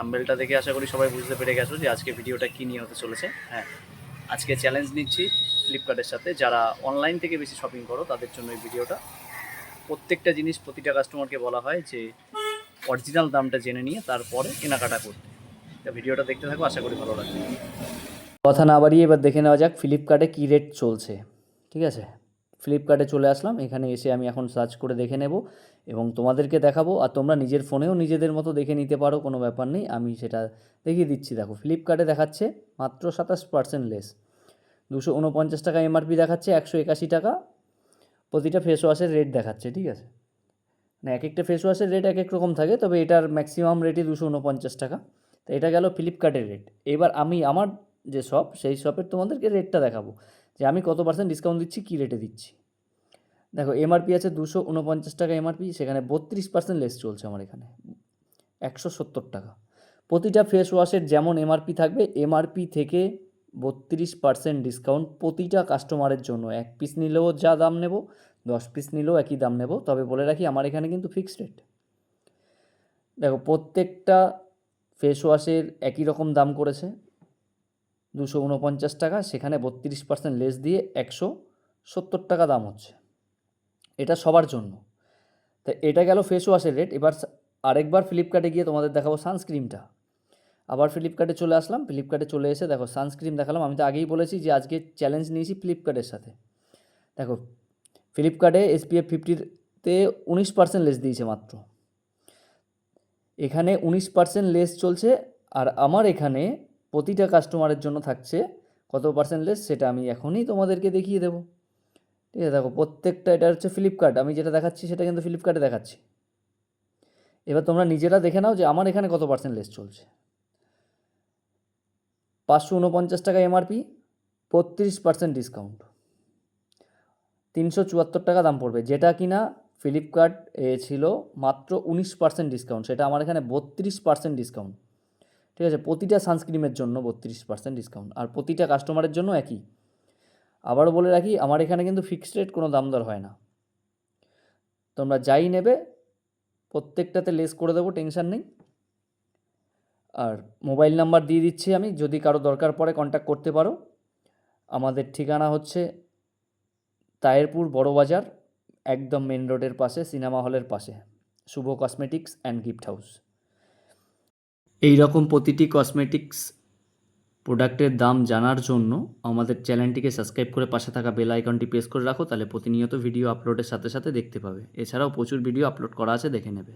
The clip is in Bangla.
থাম্বনেলটা দেখে আশা করি সবাই বুঝতে পেরে গেছো যে আজকে ভিডিওটা কী নিয়ে হতে চলেছে। হ্যাঁ, আজকে চ্যালেঞ্জ নিচ্ছি ফ্লিপকার্টের সাথে, যারা অনলাইন থেকে বেশি শপিং করো তাদের জন্য এই ভিডিওটা। প্রত্যেকটা জিনিস প্রতিটা কাস্টমারকে বলা হয় যে অরিজিনাল দামটা জেনে নিয়ে তারপরে কেনাকাটা করতে। তা ভিডিওটা দেখতে থাকো, আশা করি ভালো লাগবে। কথা না বাড়িয়ে এবার দেখে নেওয়া যাক ফ্লিপকার্টে কী রেট চলছে। ঠিক আছে, ফ্লিপকার্টে চলে আসলাম, এখানে এসে আমি এখন সার্চ করে দেখে নেব এবং তোমাদেরকে দেখাবো। আর তোমরা নিজের ফোনেও নিজেদের মতো দেখে নিতে পারো, কোনো ব্যাপার নেই, আমি সেটা দেখিয়ে দিচ্ছি। দেখো ফ্লিপকার্টে দেখাচ্ছে মাত্র 27% লেস, 249 টাকা এমআরপি দেখাচ্ছে, 181 টাকা প্রতিটা ফেস ওয়াশের রেট দেখাচ্ছে। ঠিক আছে, মানে এক একটা ফেস ওয়াশের রেট এক এক রকম থাকে, তবে এটার ম্যাক্সিমাম রেটই 249 টাকা। তো এটা গেল ফ্লিপকার্টের রেট। এবার আমি আমার যে শপ, সেই শপের তোমাদেরকে রেটটা দেখাবো যে আমি কত পার্সেন্ট ডিসকাউন্ট দিচ্ছি, কী রেটে দিচ্ছি। দেখো এমআরপি আছে 249 টাকা এমআরপি, সেখানে 32% লেস চলছে আমার এখানে, 170 টাকা। প্রতিটা ফেস ওয়াশের যেমন এমআরপি থাকবে, এমআরপি থেকে 32% ডিসকাউন্ট প্রতিটা কাস্টমারের জন্য। 1 পিস নিলেও যা দাম নেব, 10 পিস নিলেও একই দাম নেব। তবে বলে রাখি আমার এখানে কিন্তু ফিক্সড রেট। দেখো প্রত্যেকটা ফেস ওয়াশের একই রকম দাম করেছে, 249 টাকা, সেখানে 32% লেস দিয়ে 170 টাকা দাম হচ্ছে। এটা সবার জন্য। তো এটা গেল ফেস ওয়াশের রেট। এবার আরেকবার ফ্লিপকার্টে গিয়ে তোমাদের দেখাবো সানস্ক্রিনটা। আবার ফ্লিপকার্টে চলে আসলাম, ফ্লিপকার্টে চলে এসে দেখো সানস্ক্রিন দেখালাম। আমি তো আগেই বলেছি যে আজকে চ্যালেঞ্জ নিয়েছি ফ্লিপকার্টের সাথে। দেখো ফ্লিপকার্টে SPF 50-তে 19% লেস দিয়েছে মাত্র, এখানে 19% লেস চলছে। আর আমার এখানে প্রতিটা কাস্টমারের জন্য থাকছে কত পার্সেন্ট লেস, সেটা আমি এখনই তোমাদেরকে দেখিয়ে দেবো। ঠিক আছে, দেখো প্রত্যেকটা, এটা হচ্ছে ফ্লিপকার্ট, আমি যেটা দেখাচ্ছি সেটা কিন্তু ফ্লিপকার্টে দেখাচ্ছি। এবার তোমরা নিজেরা দেখে নাও যে আমার এখানে কত পার্সেন্ট লেস চলছে। 549 টাকা এমআরপি, 32% ডিসকাউন্ট, 374 টাকা দাম পড়বে। যেটা কিনা ফ্লিপকার্ট ছিল মাত্র 19% ডিসকাউন্ট, সেটা আমার এখানে 32% ডিসকাউন্ট। ঠিক আছে, প্রতিটা সানস্ক্রিমের জন্য 32% ডিসকাউন্ট, আর প্রতিটা কাস্টমারের জন্য একই। আবারও বলে রাখি আমার এখানে কিন্তু ফিক্সড রেট, কোনো দাম দর হয় না। তোমরা যাই নেবে প্রত্যেকটাতে লেস করে দেবো, টেনশান নেই। আর মোবাইল নাম্বার দিয়ে দিচ্ছি আমি, যদি কারো দরকার পড়ে কন্ট্যাক্ট করতে পারো। আমাদের ঠিকানা হচ্ছে তায়েরপুর বড় বাজার, একদম মেন রোডের পাশে, সিনেমা হলের পাশে, শুভ কসমেটিক্স অ্যান্ড গিফট হাউস। এই রকম প্রতিটি কসমেটিক্স প্রোডাক্টের দাম জানার জন্য আমাদের চ্যানেলটিকে সাবস্ক্রাইব করে পাশে থাকা বেল আইকনটি প্রেস করে রাখো, তাহলে প্রতিনিয়ত ভিডিও আপলোডের সাথে সাথে দেখতে পাবে। এছাড়াও প্রচুর ভিডিও আপলোড করা আছে, দেখে নেবে।